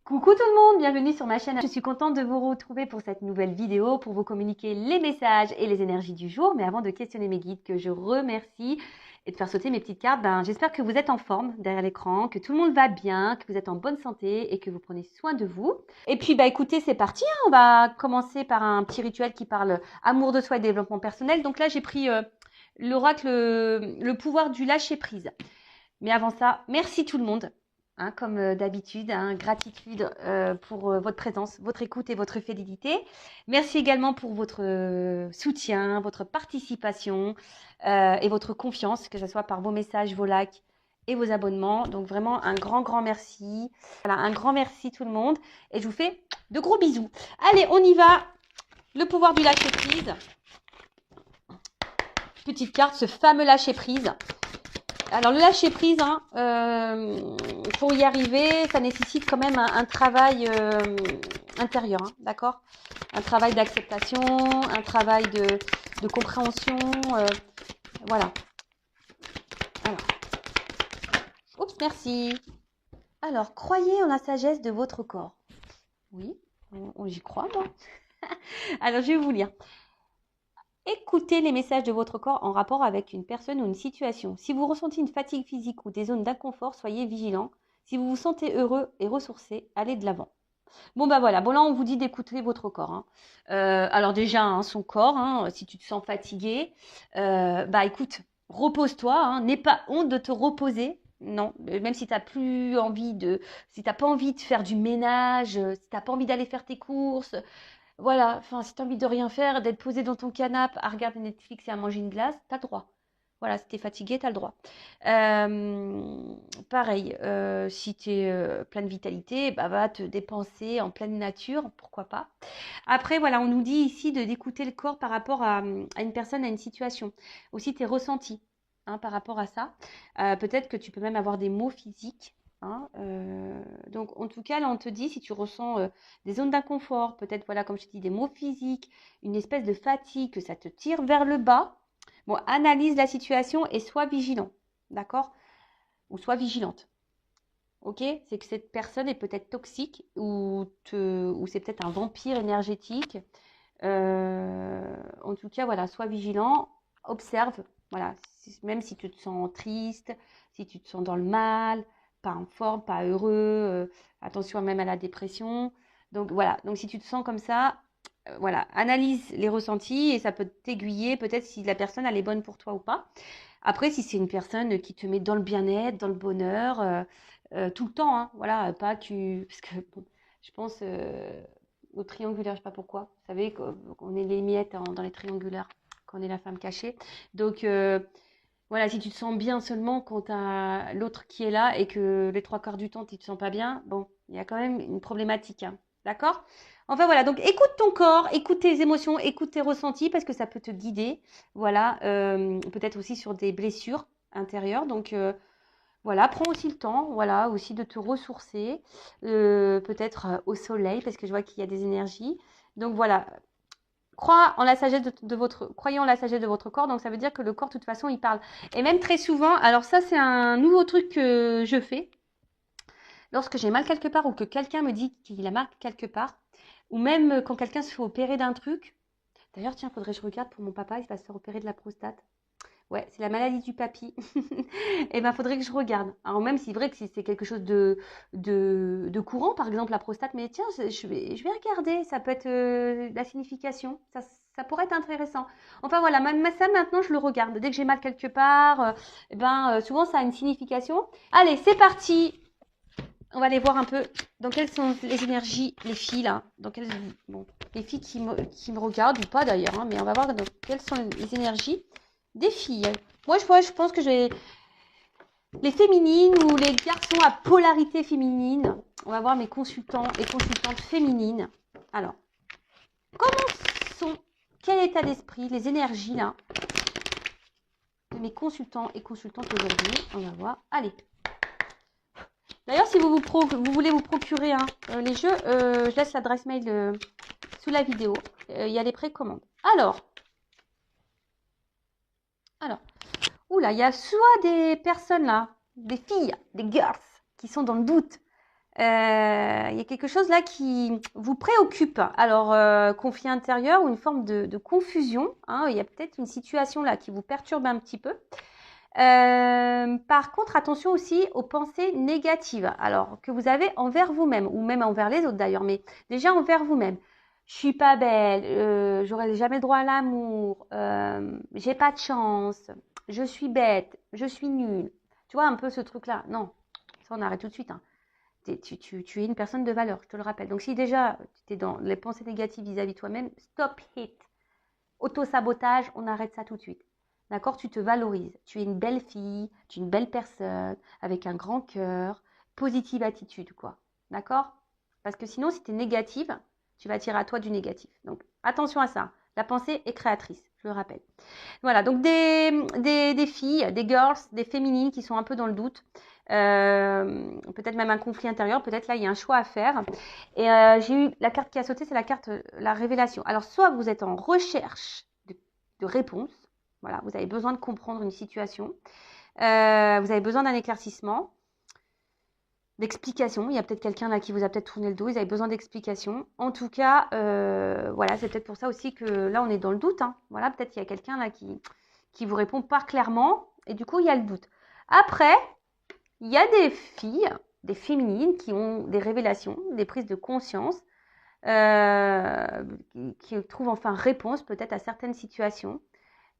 Coucou tout le monde, bienvenue sur ma chaîne. Je suis contente de vous retrouver pour cette nouvelle vidéo pour vous communiquer les messages et les énergies du jour. Mais avant de questionner mes guides que je remercie et de faire sauter mes petites cartes, j'espère que vous êtes en forme derrière l'écran, que tout le monde va bien, que vous êtes en bonne santé et que vous prenez soin de vous. Et puis écoutez, c'est parti, hein. On va commencer par un petit rituel qui parle amour de soi et développement personnel. Donc là, j'ai pris l'oracle, le pouvoir du lâcher prise. Mais avant ça, merci tout le monde. Hein, comme d'habitude, hein, gratitude pour votre présence, votre écoute et votre fidélité. Merci également pour votre soutien, votre participation et votre confiance, que ce soit par vos messages, vos likes et vos abonnements. Donc vraiment un grand merci. Voilà, un grand merci tout le monde. Et je vous fais de gros bisous. Allez, on y va. Le pouvoir du lâcher prise. Petite carte, ce fameux lâcher prise. Alors le lâcher prise, pour y arriver, ça nécessite quand même un travail intérieur, hein, d'accord? Un travail d'acceptation, un travail de compréhension, voilà. Alors, oups, merci. Alors, croyez en la sagesse de votre corps. Oui, j'y crois, moi. Alors, je vais vous lire. Écoutez les messages de votre corps en rapport avec une personne ou une situation. Si vous ressentez une fatigue physique ou des zones d'inconfort, soyez vigilant. Si vous vous sentez heureux et ressourcé, allez de l'avant. Bon voilà, là on vous dit d'écouter votre corps. Hein. Alors déjà, hein, son corps, hein, si tu te sens fatigué, écoute, repose-toi, hein, n'aie pas honte de te reposer. Non, même si tu n'as plus envie si tu n'as pas envie de faire du ménage, si tu n'as pas envie d'aller faire tes courses, voilà, enfin, si tu as envie de rien faire, d'être posé dans ton canapé à regarder Netflix et à manger une glace, tu as le droit. Voilà, si tu es fatigué, tu as le droit. Pareil, si tu es plein de vitalité, va te dépenser en pleine nature, pourquoi pas. Après, voilà, on nous dit ici d'écouter le corps par rapport à une personne, à une situation. Aussi tes ressentis par rapport à ça. Peut-être que tu peux même avoir des maux physiques. Hein, donc, en tout cas, là, on te dit si tu ressens des zones d'inconfort, peut-être, voilà, comme je te dis, des maux physiques, une espèce de fatigue, que ça te tire vers le bas. Bon, analyse la situation et sois vigilant, d'accord? Ou sois vigilante. Ok? C'est que cette personne est peut-être toxique ou c'est peut-être un vampire énergétique. En tout cas, voilà, sois vigilant, observe. Voilà, même si tu te sens triste, si tu te sens dans le mal, pas en forme, pas heureux, attention même à la dépression. Donc voilà, donc si tu te sens comme ça, voilà, analyse les ressentis et ça peut t'aiguiller peut-être si la personne elle est bonne pour toi ou pas. Après, si c'est une personne qui te met dans le bien-être, dans le bonheur, tout le temps, hein, voilà, pas que parce que bon, je pense au triangulaire, je sais pas pourquoi. Vous savez qu'on est les miettes dans les triangulaires, qu'on est la femme cachée. Donc voilà, si tu te sens bien seulement quand tu as l'autre qui est là et que les trois quarts du temps tu te sens pas bien, bon, il y a quand même une problématique, hein, d'accord? Enfin voilà, donc écoute ton corps, écoute tes émotions, écoute tes ressentis parce que ça peut te guider, voilà, peut-être aussi sur des blessures intérieures. Donc voilà, prends aussi le temps, voilà, aussi de te ressourcer, peut-être au soleil parce que je vois qu'il y a des énergies. Donc voilà, croyez en la sagesse de votre corps. Donc ça veut dire que le corps, de toute façon, il parle. Et même très souvent, alors ça c'est un nouveau truc que je fais. Lorsque j'ai mal quelque part ou que quelqu'un me dit qu'il a mal quelque part, ou même quand quelqu'un se fait opérer d'un truc. D'ailleurs, tiens, faudrait que je regarde pour mon papa, il va se faire opérer de la prostate. Ouais, c'est la maladie du papy. Et faudrait que je regarde. Alors même si c'est vrai que si c'est quelque chose de courant, par exemple la prostate, mais tiens, je vais regarder, ça peut être la signification, ça pourrait être intéressant. Enfin voilà, ça maintenant je le regarde. Dès que j'ai mal quelque part, souvent ça a une signification. Allez, c'est parti. On va aller voir un peu dans quelles sont les énergies, les filles là, bon, les filles qui me regardent ou pas d'ailleurs, hein, mais on va voir dans quelles sont les énergies des filles. Moi, je pense que j'ai les féminines ou les garçons à polarité féminine. On va voir mes consultants et consultantes féminines. Alors, quel état d'esprit, les énergies là de mes consultants et consultantes aujourd'hui. On va voir. Allez. D'ailleurs, si vous voulez vous procurer les jeux, je laisse l'adresse mail sous la vidéo. Il y a les précommandes. Alors, oula, il y a soit des personnes là, des filles, des girls, qui sont dans le doute. Il y a quelque chose là qui vous préoccupe. Alors, conflit intérieur ou une forme de confusion, hein. Il y a peut-être une situation là qui vous perturbe un petit peu. Par contre, attention aussi aux pensées négatives. Alors, que vous avez envers vous-même, ou même envers les autres d'ailleurs, mais déjà envers vous-même. Je suis pas belle, j'aurai jamais droit à l'amour, j'ai pas de chance, je suis bête, je suis nulle. Tu vois un peu ce truc-là? Non, ça on arrête tout de suite, hein. Tu es une personne de valeur, je te le rappelle. Donc si déjà tu es dans les pensées négatives vis-à-vis de toi-même, stop it. Auto-sabotage, on arrête ça tout de suite. D'accord? Tu te valorises. Tu es une belle fille, tu es une belle personne, avec un grand cœur, positive attitude, quoi. D'accord? Parce que sinon, si tu es négative, tu vas attirer à toi du négatif. Donc, attention à ça. La pensée est créatrice, je le rappelle. Voilà, donc des filles, des girls, des féminines qui sont un peu dans le doute. Peut-être même un conflit intérieur, peut-être là il y a un choix à faire. Et j'ai eu la carte qui a sauté, c'est la carte la révélation. Alors soit vous êtes en recherche de réponse, voilà, vous avez besoin de comprendre une situation, vous avez besoin d'un éclaircissement, d'explication. Il y a peut-être quelqu'un là qui vous a peut-être tourné le dos, ils avaient besoin d'explication. En tout cas, voilà, c'est peut-être pour ça aussi que là on est dans le doute, hein. Voilà, peut-être qu'il y a quelqu'un là qui vous répond pas clairement et du coup il y a le doute. Après, il y a des filles, des féminines qui ont des révélations, des prises de conscience, qui trouvent enfin réponse peut-être à certaines situations.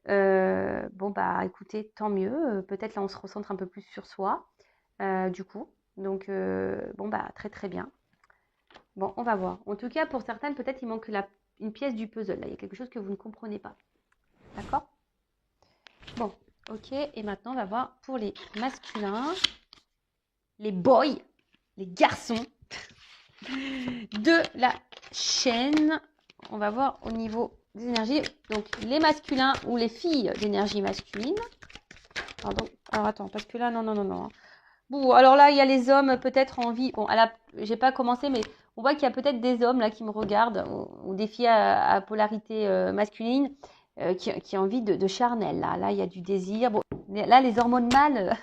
Bon bah écoutez, tant mieux. Peut-être là on se recentre un peu plus sur soi, du coup. Donc bon bah très très bien. Bon, on va voir. En tout cas, pour certaines, peut-être il manque une pièce du puzzle. Là, il y a quelque chose que vous ne comprenez pas. D'accord? Bon, ok. Et maintenant, on va voir pour les masculins, les boys, les garçons de la chaîne. On va voir au niveau des énergies. Donc, les masculins ou les filles d'énergie masculine. Pardon. Alors, attends, parce que là, non. Bon, alors là, il y a les hommes peut-être envie. Bon, j'ai pas commencé, mais on voit qu'il y a peut-être des hommes là qui me regardent, ou des filles à polarité masculine, qui ont envie de charnel. Là, il y a du désir. Bon, là, les hormones mâles.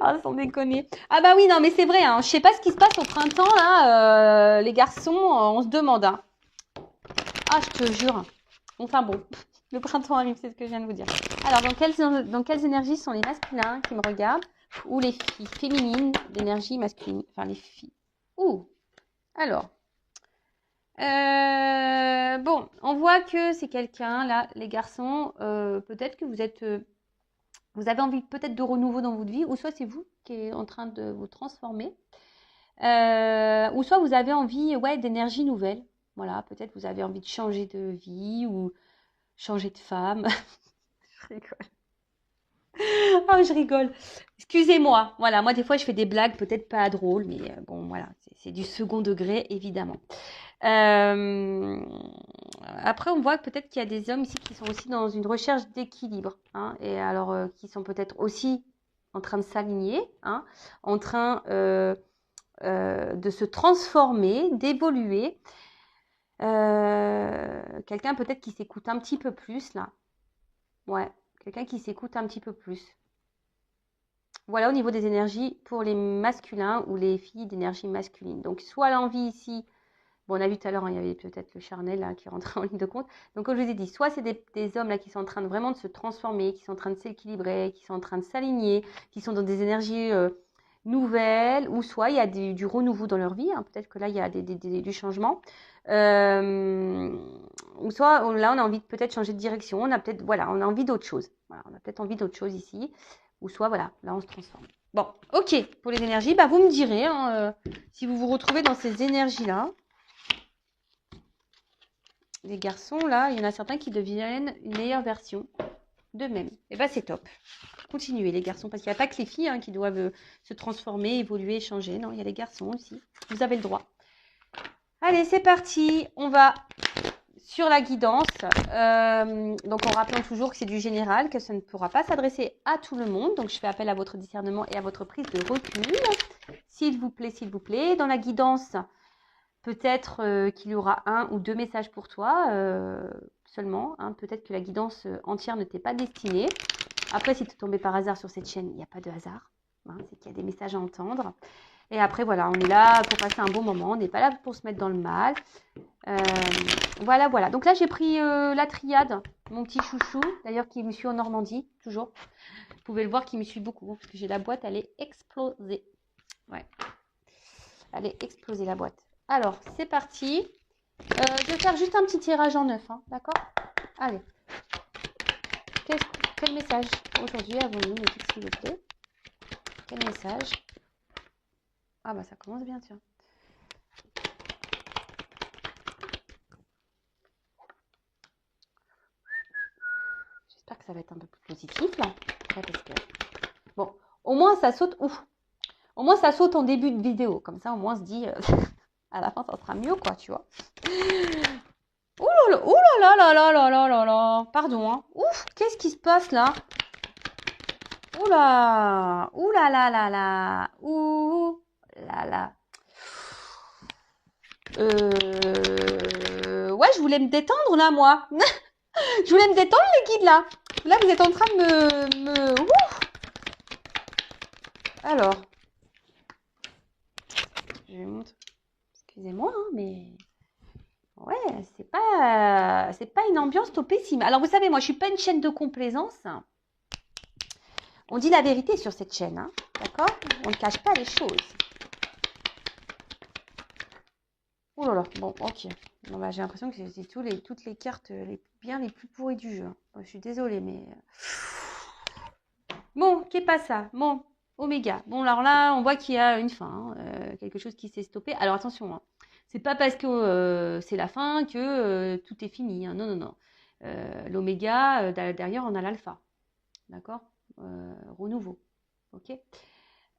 Ah, sans déconner. Ah bah oui, non, mais c'est vrai, hein. Je sais pas ce qui se passe au printemps, là. Les garçons, on se demande, hein. Ah, je te jure. Enfin bon, le printemps arrive, c'est ce que je viens de vous dire. Alors, dans quelles énergies sont les masculins qui me regardent ou les filles féminines d'énergie masculine? Enfin, les filles. Ouh, alors. Bon, on voit que c'est quelqu'un, là, les garçons, peut-être que vous avez envie peut-être de renouveau dans votre vie, ou soit c'est vous qui êtes en train de vous transformer, ou soit vous avez envie, ouais, d'énergie nouvelle. Voilà, peut-être vous avez envie de changer de vie ou changer de femme. Je rigole. Oh, je rigole. Excusez-moi. Voilà, moi, des fois, je fais des blagues peut-être pas drôles, mais bon, voilà, c'est du second degré, évidemment. Après, on voit peut-être qu'il y a des hommes ici qui sont aussi dans une recherche d'équilibre, hein, et alors qui sont peut-être aussi en train de s'aligner, hein, en train de se transformer, d'évoluer. Quelqu'un peut-être qui s'écoute un petit peu plus là. Ouais, quelqu'un qui s'écoute un petit peu plus. Voilà au niveau des énergies pour les masculins ou les filles d'énergie masculine. Donc soit l'envie ici, bon on a vu tout à l'heure, hein, il y avait peut-être le charnel là, qui rentrait en ligne de compte. Donc comme je vous ai dit, soit c'est des hommes là qui sont en train de vraiment de se transformer, qui sont en train de s'équilibrer, qui sont en train de s'aligner, qui sont dans des énergies nouvelles, ou soit il y a du renouveau dans leur vie, hein. Peut-être que là il y a du changement. Ou soit là on a envie de peut-être changer de direction, on a peut-être, voilà, on a envie d'autre chose. Voilà, on a peut-être envie d'autre chose ici. Ou soit, voilà, là, on se transforme. Bon, ok, pour les énergies, bah, vous me direz, hein, si vous vous retrouvez dans ces énergies-là. Les garçons, là, il y en a certains qui deviennent une meilleure version d'eux-mêmes. Et bah, c'est top. Continuez, les garçons, parce qu'il n'y a pas que les filles, hein, qui doivent se transformer, évoluer, changer. Non, il y a les garçons aussi. Vous avez le droit. Allez, c'est parti. On va sur la guidance, donc en rappelant toujours que c'est du général, que ça ne pourra pas s'adresser à tout le monde. Donc je fais appel à votre discernement et à votre prise de recul. S'il vous plaît, s'il vous plaît. Dans la guidance, peut-être qu'il y aura un ou deux messages pour toi seulement, hein. Peut-être que la guidance entière ne t'est pas destinée. Après, si tu es tombé par hasard sur cette chaîne, il n'y a pas de hasard, hein, c'est qu'il y a des messages à entendre. Et après, voilà, on est là pour passer un bon moment. On n'est pas là pour se mettre dans le mal. Euh, voilà, voilà. Donc là, j'ai pris la triade, mon petit chouchou, d'ailleurs, qui me suit en Normandie, toujours. Vous pouvez le voir, qui me suit beaucoup, parce que j'ai la boîte, elle est explosée. Ouais, elle est explosée, la boîte. Alors, c'est parti. Je vais faire juste un petit tirage en neuf, hein, d'accord? Allez. Quel message aujourd'hui avons-nous, s'il vous plaît? Quel message? Ah bah ça commence bien, tiens. J'espère que ça va être un peu plus positif là. Ouais, parce que... Bon, au moins ça saute. Ouf. Au moins ça saute en début de vidéo. Comme ça, au moins on se dit à la fin ça sera mieux, quoi, tu vois. Ouh là là, ouh là là là là là là là. Pardon, hein. Ouf, qu'est-ce qui se passe là? Ouh là, ouh là là là là, ouh là là. Ouais, je voulais me détendre là, moi. Je voulais me détendre, les guides, là. Là, vous êtes en train de me... Ouf. Alors, je vais montrer. Excusez-moi, hein, mais... Ouais, c'est pas une ambiance topissime. Alors, vous savez, moi, je suis pas une chaîne de complaisance. On dit la vérité sur cette chaîne, hein, d'accord? On ne cache pas les choses. Oh là là, bon, ok. Bon, bah, j'ai l'impression que c'est toutes les cartes bien les plus pourries du jeu. Bon, je suis désolée, mais... Bon, qu'est pas ça? Bon, Oméga. Bon, alors là, on voit qu'il y a une fin, hein, quelque chose qui s'est stoppé. Alors attention, hein, c'est pas parce que c'est la fin que tout est fini, hein. Non, non, non. L'Oméga, derrière, on a l'alpha. D'accord? Renouveau. Ok?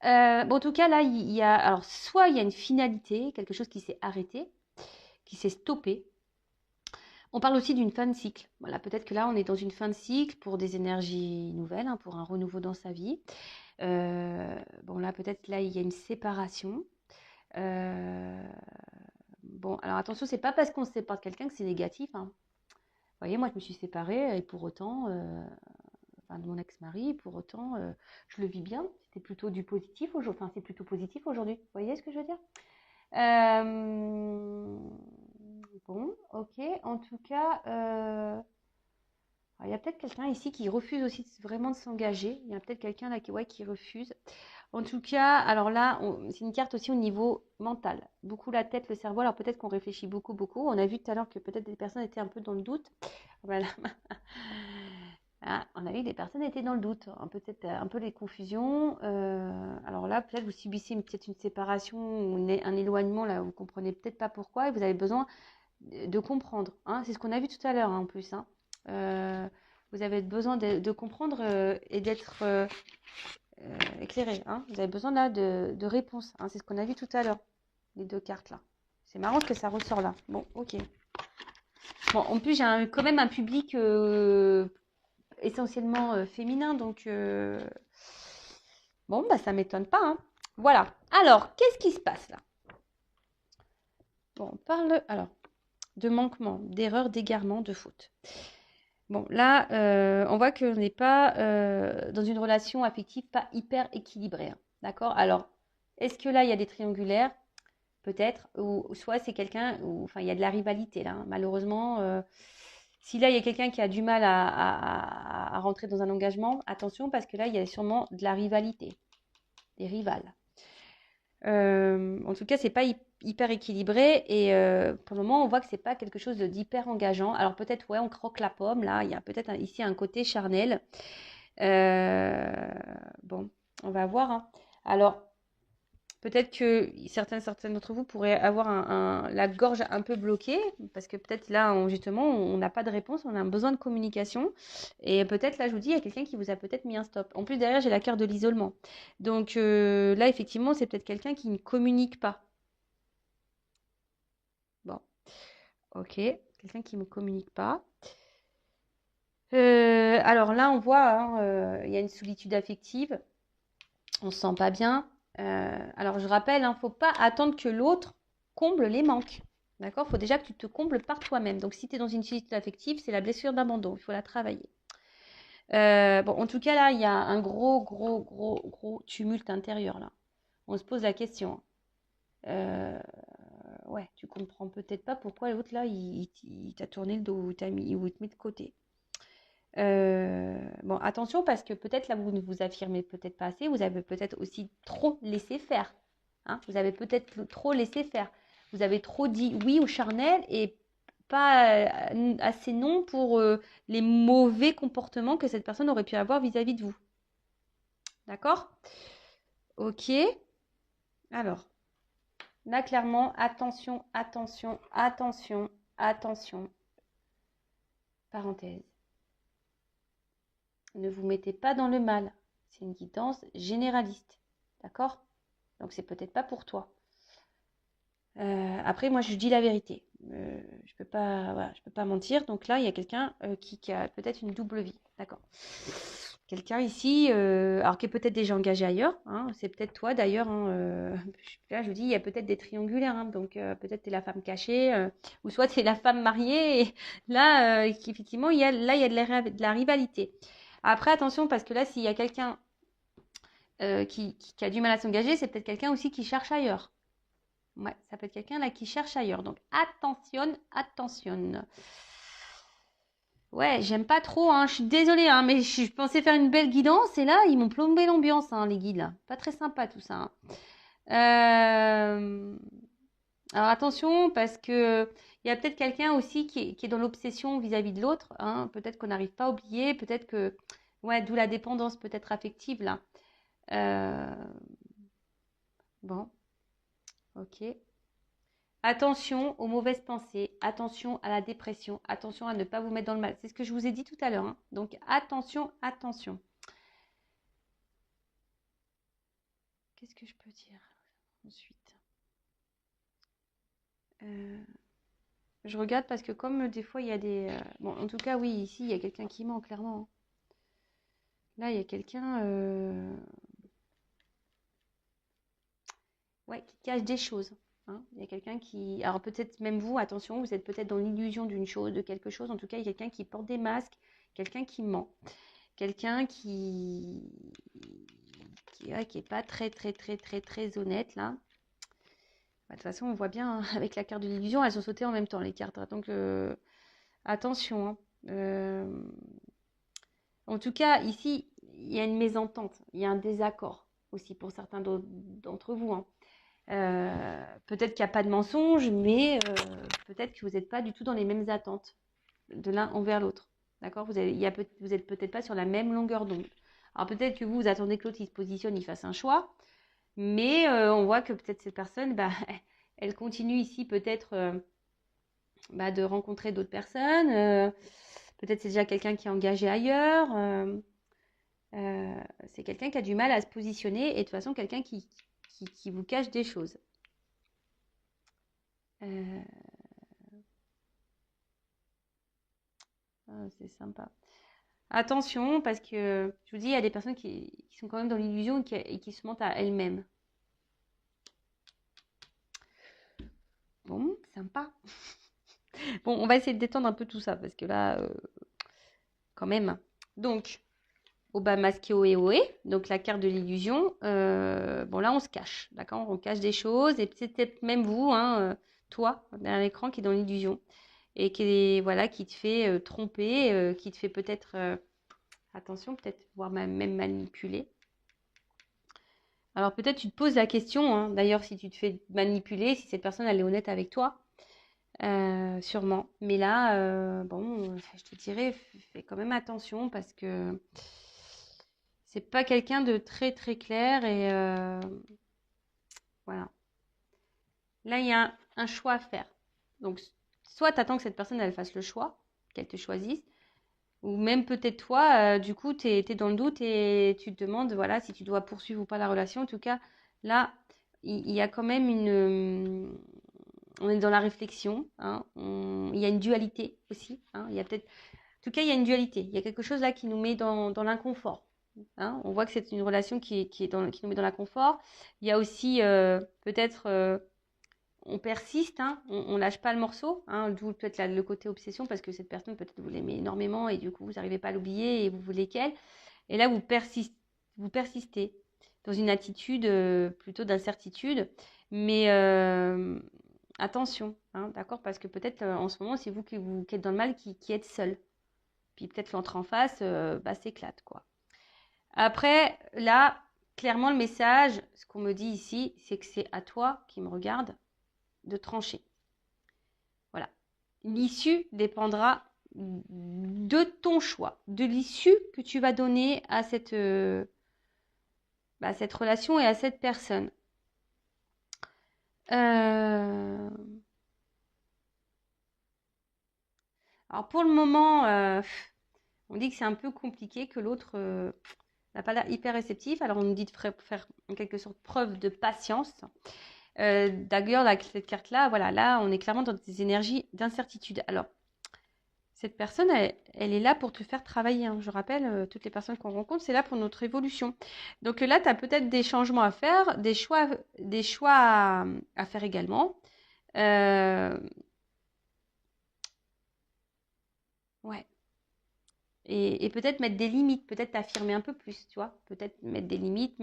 Bon, en tout cas, là, il y a. Alors, soit il y a une finalité, quelque chose qui s'est arrêté, qui s'est stoppé. On parle aussi d'une fin de cycle. Voilà, peut-être que là, on est dans une fin de cycle pour des énergies nouvelles, hein, pour un renouveau dans sa vie. Bon, là, peut-être, là, il y a une séparation. Bon, alors attention, c'est pas parce qu'on se sépare de quelqu'un que c'est négatif, hein. Vous voyez, moi, je me suis séparée et pour autant, enfin, de mon ex-mari, pour autant, je le vis bien. C'était plutôt du positif aujourd'hui. Enfin, c'est plutôt positif aujourd'hui. Vous voyez ce que je veux dire? Bon, ok. En tout cas, il y a peut-être quelqu'un ici qui refuse aussi vraiment de s'engager. Il y a peut-être quelqu'un là qui, ouais, qui refuse. En tout cas, alors là, c'est une carte aussi au niveau mental. Beaucoup la tête, le cerveau. Alors peut-être qu'on réfléchit beaucoup, beaucoup. On a vu tout à l'heure que peut-être des personnes étaient un peu dans le doute. Voilà. Ah, on a vu que des personnes étaient dans le doute. Peut-être un peu les confusions. Alors là, peut-être vous subissez peut-être une séparation ou un éloignement là, vous comprenez peut-être pas pourquoi et vous avez besoin de comprendre, hein. C'est ce qu'on a vu tout à l'heure, hein, en plus, hein. Vous avez besoin de comprendre et d'être éclairé, hein. Vous avez besoin là de réponses, hein. C'est ce qu'on a vu tout à l'heure, les deux cartes là. C'est marrant que ça ressort là. Bon, ok. Bon, en plus, j'ai quand même un public essentiellement féminin, donc bon, bah ça m'étonne pas, hein. Voilà. Alors, qu'est-ce qui se passe là? Bon, on parle alors de manquement, d'erreur, d'égarement, de faute. Bon, là, on voit qu'on n'est pas dans une relation affective pas hyper équilibrée, hein. D'accord? Alors, est-ce que là, il y a des triangulaires? Peut-être. Ou soit c'est quelqu'un, enfin, il y a de la rivalité là, hein. Malheureusement, si là, il y a quelqu'un qui a du mal à rentrer dans un engagement, attention, parce que là, il y a sûrement de la rivalité, des rivales. En tout cas, c'est pas hyper équilibré et pour le moment, on voit que c'est pas quelque chose d'hyper engageant. Alors peut-être, ouais, on croque la pomme. Là, il y a peut-être ici un côté charnel. Bon, on va voir, hein. Alors, peut-être que certains d'entre vous pourraient avoir la gorge un peu bloquée parce que peut-être là, justement, on n'a pas de réponse, on a un besoin de communication. Et peut-être là, je vous dis, il y a quelqu'un qui vous a peut-être mis un stop. En plus, derrière, j'ai la carte de l'isolement. Donc là, effectivement, c'est peut-être quelqu'un qui ne communique pas. Bon, ok, quelqu'un qui ne me communique pas. Alors là, on voit, hein, il y a une solitude affective. On se sent pas bien. Alors je rappelle, il ne faut pas attendre que l'autre comble les manques. D'accord? Il faut déjà que tu te combles par toi-même. Donc si tu es dans une solitude affective, c'est la blessure d'abandon. Il faut la travailler. Bon, en tout cas, là, il y a un gros tumulte intérieur, là. On se pose la question. Ouais, tu comprends peut-être pas pourquoi l'autre là, il t'a tourné le dos ou il te met de côté. Bon, attention parce que peut-être là, vous ne vous affirmez peut-être pas assez. Vous avez peut-être aussi trop laissé faire. Hein, vous avez peut-être trop laissé faire. Vous avez trop dit oui au charnel et pas assez non pour les mauvais comportements que cette personne aurait pu avoir vis-à-vis de vous. D'accord? Ok. Alors, là, clairement, attention, attention, attention, attention. Parenthèse. Ne vous mettez pas dans le mal. C'est une guidance généraliste. D'accord? Donc, c'est peut-être pas pour toi. Après, moi, je dis la vérité. Je peux pas, voilà, je peux pas mentir. Donc là, il y a quelqu'un qui a peut-être une double vie. D'accord. Quelqu'un ici, alors qui est peut-être déjà engagé ailleurs. Hein, c'est peut-être toi d'ailleurs. Hein, là, je vous dis, il y a peut-être des triangulaires. Hein, donc peut-être tu es la femme cachée, ou soit tu es la femme mariée. Et là, effectivement, il y a de la rivalité. Après, attention, parce que là, s'il y a quelqu'un qui a du mal à s'engager, c'est peut-être quelqu'un aussi qui cherche ailleurs. Ouais, ça peut être quelqu'un là qui cherche ailleurs. Donc attention, attention. Ouais, j'aime pas trop, hein. Je suis désolée, hein, mais je pensais faire une belle guidance et là, ils m'ont plombé l'ambiance, hein, les guides là. Pas très sympa tout ça. Hein. Alors attention, parce que il y a peut-être quelqu'un aussi qui est dans l'obsession vis-à-vis de l'autre. Hein. Peut-être qu'on n'arrive pas à oublier, peut-être que, ouais, d'où la dépendance peut-être affective là. Bon, ok. Attention aux mauvaises pensées, attention à la dépression, attention à ne pas vous mettre dans le mal. C'est ce que je vous ai dit tout à l'heure. Hein. Donc attention, attention. Qu'est-ce que je peux dire ensuite Je regarde parce que comme des fois il y a des... Bon, en tout cas, oui, ici, il y a quelqu'un qui ment, clairement. Hein. Là, il y a quelqu'un ouais, qui cache des choses. Hein. Il y a quelqu'un qui... Alors peut-être même vous, attention, vous êtes peut-être dans l'illusion d'une chose, de quelque chose. En tout cas, il y a quelqu'un qui porte des masques, quelqu'un qui ment. Quelqu'un qui est pas très, très, très, très, très honnête, là. Bah, de toute façon, on voit bien, hein, avec la carte de l'illusion, elles ont sauté en même temps, les cartes. Donc, attention. Hein. En tout cas, ici, il y a une mésentente, il y a un désaccord aussi pour certains d'entre vous. Hein. Peut-être qu'il n'y a pas de mensonge, mais peut-être que vous n'êtes pas du tout dans les mêmes attentes de l'un envers l'autre. D'accord? Vous êtes peut-être pas sur la même longueur d'onde. Alors peut-être que vous attendez que l'autre il se positionne, il fasse un choix, mais on voit que peut-être cette personne, bah, elle continue ici peut-être de rencontrer d'autres personnes. Peut-être c'est déjà quelqu'un qui est engagé ailleurs. C'est quelqu'un qui a du mal à se positionner et de toute façon quelqu'un qui vous cache des choses. C'est sympa. Attention, parce que je vous dis, il y a des personnes qui sont quand même dans l'illusion et qui se mentent à elles-mêmes. Bon, sympa. Bon, on va essayer de détendre un peu tout ça, parce que là, quand même. Donc, Oba masqué Oé, donc la carte de l'illusion. Bon, là, on se cache, d'accord? On cache des choses, et c'est peut-être même vous, hein, toi, derrière l'écran, qui est dans l'illusion, et qui te fait tromper, qui te fait peut-être, attention, peut-être, voire même manipuler. Alors peut-être tu te poses la question, hein, d'ailleurs si tu te fais manipuler, si cette personne elle est honnête avec toi, sûrement. Mais là, bon, je te dirais, fais quand même attention parce que c'est pas quelqu'un de très très clair et voilà. Là il y a un choix à faire. Donc soit tu attends que cette personne elle fasse le choix, qu'elle te choisisse, ou même peut-être toi, du coup tu es dans le doute et tu te demandes voilà si tu dois poursuivre ou pas la relation. En tout cas, là il y a quand même on est dans la réflexion. Hein, il y a une dualité aussi. Hein, il y a peut-être, en tout cas, il y a une dualité. Il y a quelque chose là qui nous met dans l'inconfort. Hein, on voit que c'est une relation qui nous met dans l'inconfort. Il y a aussi peut-être, on persiste, hein, on lâche pas le morceau. Hein, d'où peut-être le côté obsession parce que cette personne peut-être vous l'aimez énormément et du coup vous n'arrivez pas à l'oublier et vous voulez qu'elle. Et là vous persistez. dans une attitude plutôt d'incertitude. Mais attention, hein, d'accord? Parce que peut-être en ce moment, c'est vous qui êtes dans le mal, qui êtes seul. Puis peut-être l'autre en face, s'éclate, quoi. Après, là, clairement, le message, ce qu'on me dit ici, c'est que c'est à toi qui me regarde de trancher. Voilà. L'issue dépendra de ton choix, de l'issue que tu vas donner à cette relation et à cette personne. Alors pour le moment, on dit que c'est un peu compliqué, que l'autre n'a pas l'air hyper réceptif. Alors on nous dit de faire en quelque sorte preuve de patience. D'ailleurs, cette carte-là, voilà, là, on est clairement dans des énergies d'incertitude. Alors, cette personne, elle est là pour te faire travailler, hein. Je rappelle, toutes les personnes qu'on rencontre, c'est là pour notre évolution. Donc là, tu as peut-être des changements à faire, des choix à faire également. Ouais. Et peut-être mettre des limites, peut-être t'affirmer un peu plus, tu vois. Peut-être mettre des limites,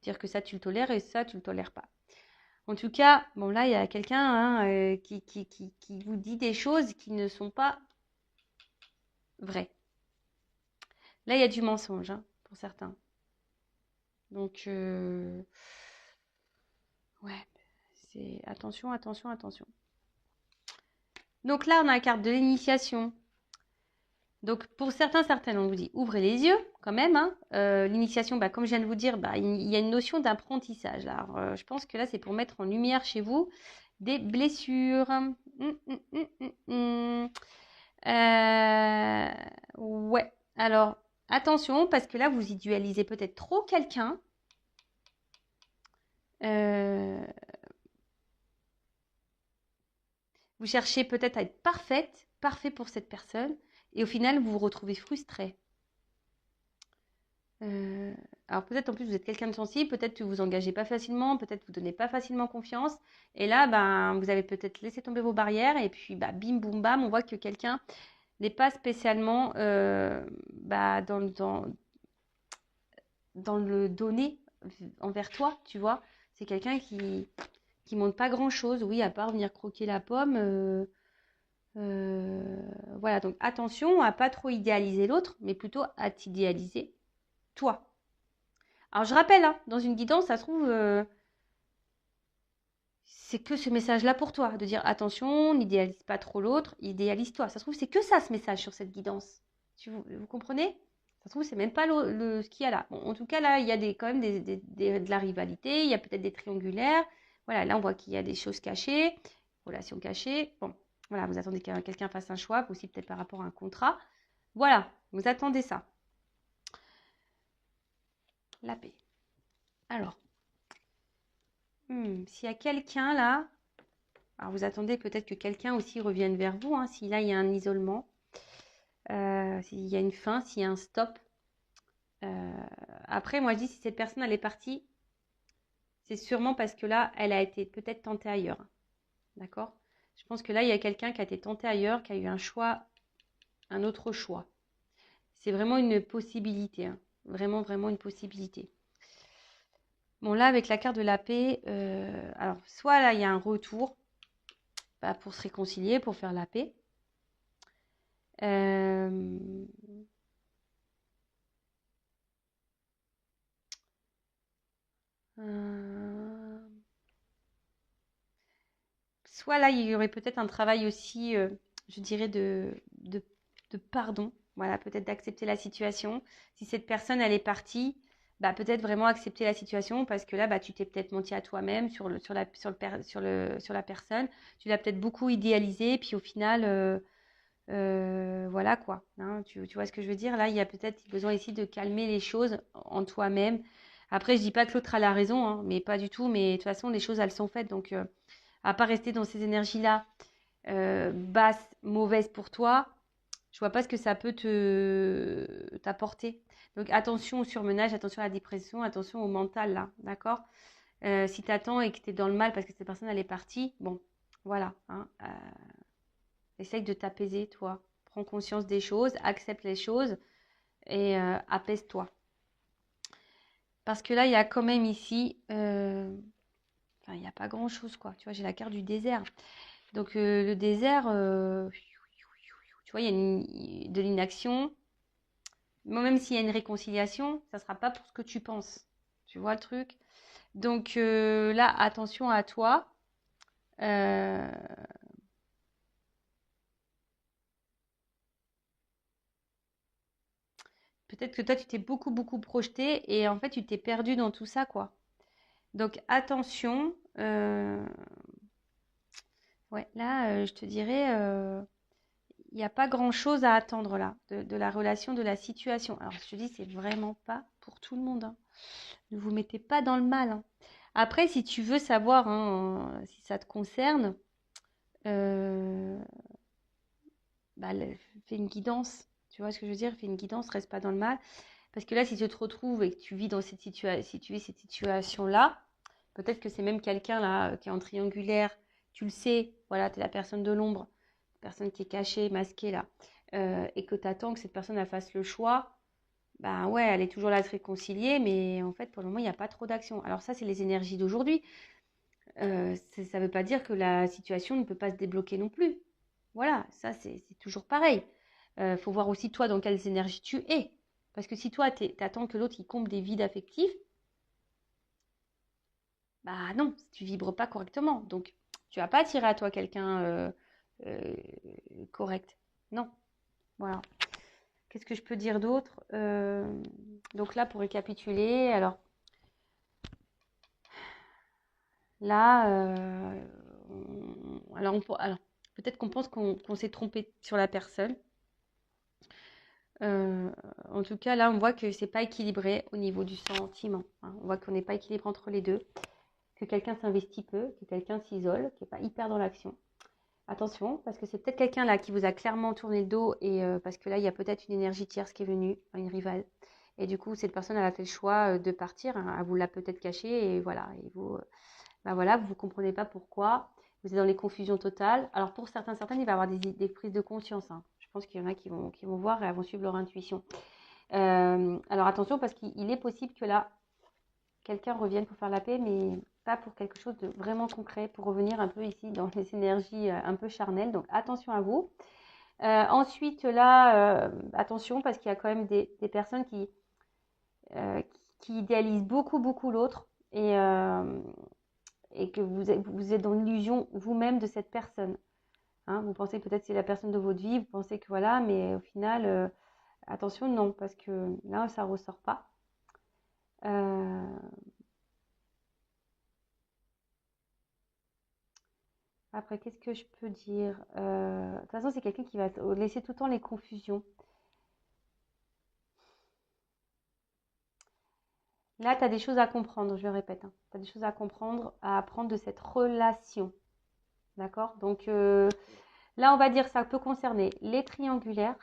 dire que ça, tu le tolères et ça, tu le tolères pas. En tout cas, bon là, il y a quelqu'un qui vous dit des choses qui ne sont pas vraies. Là, il y a du mensonge, hein, pour certains. Donc, ouais, c'est attention, attention, attention. Donc là, on a la carte de l'initiation. Donc, pour certaines, on vous dit ouvrez les yeux quand même, hein. L'initiation, comme je viens de vous dire, il y a une notion d'apprentissage. Alors, je pense que là, c'est pour mettre en lumière chez vous des blessures. Ouais. Alors, attention, parce que là, vous idéalisez peut-être trop quelqu'un. Vous cherchez peut-être à être parfait pour cette personne, et au final, vous vous retrouvez frustré. Alors peut-être en plus vous êtes quelqu'un de sensible, peut-être que vous engagez pas facilement, peut-être que vous donnez pas facilement confiance, et là, vous avez peut-être laissé tomber vos barrières, et puis bim boum bam, on voit que quelqu'un n'est pas spécialement dans le donner envers toi, tu vois. C'est quelqu'un qui montre pas grand-chose, oui, à part venir croquer la pomme. Voilà, donc attention à pas trop idéaliser l'autre, mais plutôt à t'idéaliser toi. Alors je rappelle, hein, dans une guidance, ça se trouve, c'est que ce message-là pour toi, de dire attention, n'idéalise pas trop l'autre, idéalise-toi. Ça se trouve, c'est que ça ce message sur cette guidance. Vous comprenez? Ça se trouve, c'est même pas ce qu'il y a là. Bon, en tout cas, là, il y a quand même de la rivalité, il y a peut-être des triangulaires. Voilà, là, on voit qu'il y a des choses cachées, relations cachées. Bon, voilà, vous attendez que quelqu'un fasse un choix, aussi peut-être par rapport à un contrat. Voilà, vous attendez ça. La paix. Alors, s'il y a quelqu'un là, alors vous attendez peut-être que quelqu'un aussi revienne vers vous, hein, si là il y a un isolement, s'il y a une fin, s'il y a un stop. Après, moi je dis si cette personne elle est partie, c'est sûrement parce que là, elle a été peut-être tentée ailleurs. D'accord? Je pense que là, il y a quelqu'un qui a été tenté ailleurs, qui a eu un choix, un autre choix. C'est vraiment une possibilité, hein. Vraiment, vraiment une possibilité. Bon, là, avec la carte de la paix, alors, soit là, il y a un retour pour se réconcilier, pour faire la paix. Soit là, il y aurait peut-être un travail aussi, je dirais, de pardon. Voilà, peut-être d'accepter la situation. Si cette personne, elle est partie, peut-être vraiment accepter la situation parce que là, tu t'es peut-être menti à toi-même sur la personne. Tu l'as peut-être beaucoup idéalisé, puis au final, voilà quoi. Hein, tu vois ce que je veux dire? Là, il y a peut-être besoin ici de calmer les choses en toi-même. Après, je dis pas que l'autre a la raison, hein, mais pas du tout. Mais de toute façon, les choses, elles sont faites. Donc, à pas rester dans ces énergies-là basses, mauvaises pour toi, je vois pas ce que ça peut t'apporter. Donc attention au surmenage, attention à la dépression, attention au mental là, d'accord? Si tu attends et que tu es dans le mal parce que cette personne elle est partie, bon, voilà, hein, essaye de t'apaiser toi. Prends conscience des choses, accepte les choses et apaise-toi. Parce que là, il y a quand même ici, enfin, il n'y a pas grand-chose, quoi. Tu vois, j'ai la carte du désert. Donc, le désert, tu vois, il y a de l'inaction. Moi, même s'il y a une réconciliation, ça ne sera pas pour ce que tu penses. Tu vois le truc? Donc, là, attention à toi. Euh, Peut-être que toi, tu t'es beaucoup, beaucoup projeté et en fait, tu t'es perdu dans tout ça, quoi. Donc, attention. Ouais, là, je te dirais, il n'y a pas grand-chose à attendre là, de la relation, de la situation. Alors, je te dis, c'est vraiment pas pour tout le monde, hein. Ne vous mettez pas dans le mal, hein. Après, si tu veux savoir, hein, si ça te concerne, euh, bah, fais une guidance. Tu vois ce que je veux dire? Fais une guidance, reste pas dans le mal. Parce que là, si tu te retrouves et que tu vis dans cette si tu vis cette situation-là, peut-être que c'est même quelqu'un là qui est en triangulaire, tu le sais, voilà, tu es la personne de l'ombre, la personne qui est cachée, masquée là, et que tu attends que cette personne elle fasse le choix, ben ouais, elle est toujours là à se réconcilier, mais en fait, pour le moment, il n'y a pas trop d'action. Alors ça, c'est les énergies d'aujourd'hui. Ça ne veut pas dire que la situation ne peut pas se débloquer non plus. Voilà, ça c'est toujours pareil. Faut voir aussi toi dans quelles énergies tu es. Parce que si toi t'attends que l'autre il comble des vides affectifs, bah non, tu vibres pas correctement. Donc tu vas pas attirer à toi quelqu'un euh, correct. Non, voilà. Qu'est-ce que je peux dire d'autre? Donc là pour récapituler, alors là, alors peut-être qu'on pense qu'on s'est trompé sur la personne. Euh, En tout cas, là, on voit que c'est pas équilibré au niveau du sentiment, hein. On voit qu'on n'est pas équilibré entre les deux, que quelqu'un s'investit peu, que quelqu'un s'isole, qui n'est pas hyper dans l'action. Attention, parce que c'est peut-être quelqu'un là qui vous a clairement tourné le dos et parce que là, il y a peut-être une énergie tierce qui est venue, une rivale. Et du coup, cette personne, elle a fait le choix de partir, hein. Elle vous l'a peut-être caché et voilà. Et vous, bah voilà, vous ne comprenez pas pourquoi. Vous êtes dans les confusions totales. Alors pour certaines, il va y avoir des prises de conscience, hein. Je pense qu'il y en a qui vont voir et elles vont suivre leur intuition. Alors attention parce qu'il est possible que là, quelqu'un revienne pour faire la paix, mais pas pour quelque chose de vraiment concret, pour revenir un peu ici dans les énergies un peu charnelles. Donc attention à vous. Ensuite, là, attention parce qu'il y a quand même des personnes qui idéalisent beaucoup, beaucoup l'autre et que vous êtes dans l'illusion vous-même de cette personne, hein. Vous pensez peut-être que c'est la personne de votre vie, vous pensez que voilà, mais au final, attention, non, parce que là, ça ne ressort pas. Euh, Après, qu'est-ce que je peux dire? De toute façon, c'est quelqu'un qui va laisser tout le temps les confusions. Là, tu as des choses à comprendre, je le répète, hein. Tu as des choses à comprendre, à apprendre de cette relation. D'accord? Donc là, on va dire ça peut concerner les triangulaires.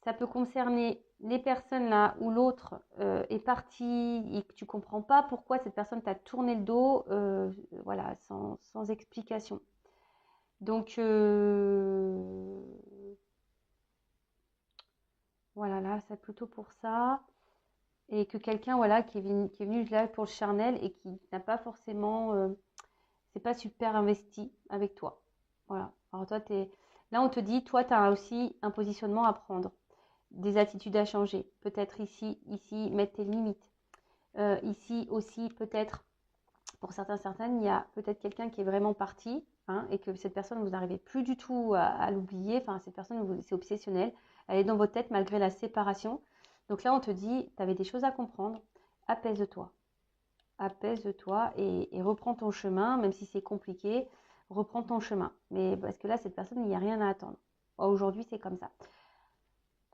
Ça peut concerner les personnes là où l'autre est parti et que tu comprends pas pourquoi cette personne t'a tourné le dos, voilà, sans explication. Donc voilà, là, c'est plutôt pour ça. Et que quelqu'un voilà, qui est venu là pour le charnel et qui n'a pas forcément, c'est pas super investi avec toi. Voilà. Alors toi, là, on te dit, toi, tu as aussi un positionnement à prendre, des attitudes à changer. Peut-être ici, mettre tes limites. Ici aussi, peut-être, pour certaines, il y a peut-être quelqu'un qui est vraiment parti, hein, et que cette personne, vous n'arrivez plus du tout à l'oublier. Enfin, cette personne, c'est obsessionnel. Elle est dans votre tête malgré la séparation. Donc là, on te dit, tu avais des choses à comprendre. Apaise-toi. Apaise-toi et reprends ton chemin, même si c'est compliqué. Reprends ton chemin. Mais parce que là, cette personne, il n'y a rien à attendre. Aujourd'hui, c'est comme ça.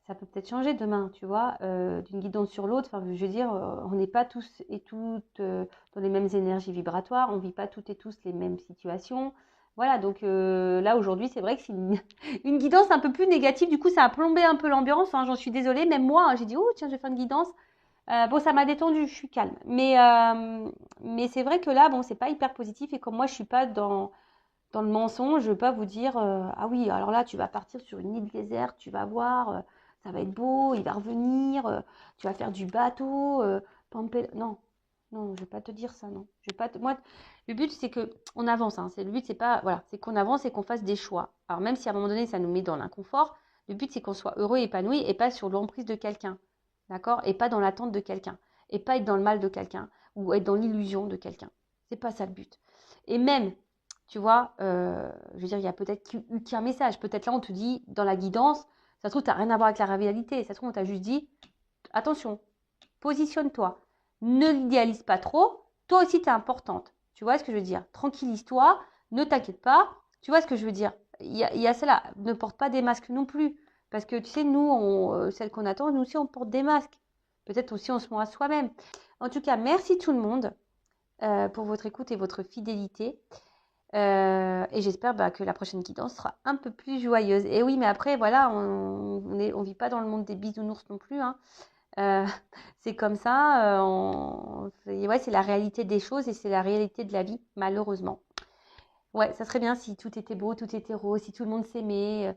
Ça peut peut-être changer demain, tu vois, d'une guidance sur l'autre. Enfin, je veux dire, on n'est pas tous et toutes dans les mêmes énergies vibratoires, on ne vit pas toutes et tous les mêmes situations. Voilà, donc là aujourd'hui, c'est vrai que c'est une guidance un peu plus négative. Du coup, ça a plombé un peu l'ambiance, hein, j'en suis désolée. Même moi, hein, j'ai dit, oh tiens, je vais faire une guidance. Bon, ça m'a détendu, je suis calme. Mais c'est vrai que là, bon, c'est pas hyper positif. Et comme moi, je suis pas dans le mensonge, je ne veux pas vous dire ah oui, alors là, tu vas partir sur une île déserte, tu vas voir, ça va être beau, il va revenir, tu vas faire du bateau, non, non, je vais pas te dire ça, non. Je vais pas moi, le but, c'est que on avance, hein. Le but, c'est pas, voilà, c'est qu'on avance et qu'on fasse des choix. Alors, même si à un moment donné, ça nous met dans l'inconfort, le but, c'est qu'on soit heureux et épanoui et pas sur l'emprise de quelqu'un, d'accord? Et pas dans l'attente de quelqu'un. Et pas être dans le mal de quelqu'un ou être dans l'illusion de quelqu'un. C'est pas ça le but. Et même, tu vois, je veux dire, il y a peut-être eu qu'un message. Peut-être là, on te dit, dans la guidance, ça se trouve, tu n'as rien à voir avec la réalité. Ça se trouve, on t'a juste dit, attention, positionne-toi. Ne l'idéalise pas trop. Toi aussi, tu es importante. Tu vois ce que je veux dire? Tranquillise-toi. Ne t'inquiète pas. Tu vois ce que je veux dire? Il y a cela. Ne porte pas des masques non plus. Parce que tu sais, nous, celles qu'on attend, nous aussi, on porte des masques. Peut-être aussi, on se ment à soi-même. En tout cas, merci tout le monde pour votre écoute et votre fidélité. Et j'espère que la prochaine guidance sera un peu plus joyeuse. Et oui, mais après, voilà, on vit pas dans le monde des bisounours non plus, hein. C'est comme ça. Ouais, c'est la réalité des choses et c'est la réalité de la vie, malheureusement. Ouais, ça serait bien si tout était beau, tout était rose, si tout le monde s'aimait.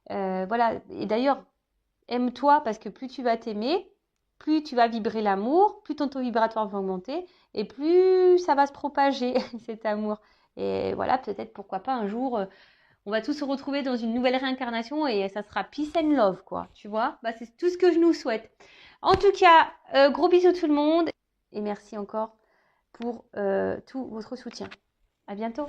Voilà. Et d'ailleurs, aime-toi parce que plus tu vas t'aimer, plus tu vas vibrer l'amour, plus ton taux vibratoire va augmenter et plus ça va se propager, cet amour. Et voilà, peut-être pourquoi pas un jour, on va tous se retrouver dans une nouvelle réincarnation et ça sera peace and love, quoi. Tu vois? C'est tout ce que je nous souhaite. En tout cas, gros bisous tout le monde et merci encore pour tout votre soutien. À bientôt.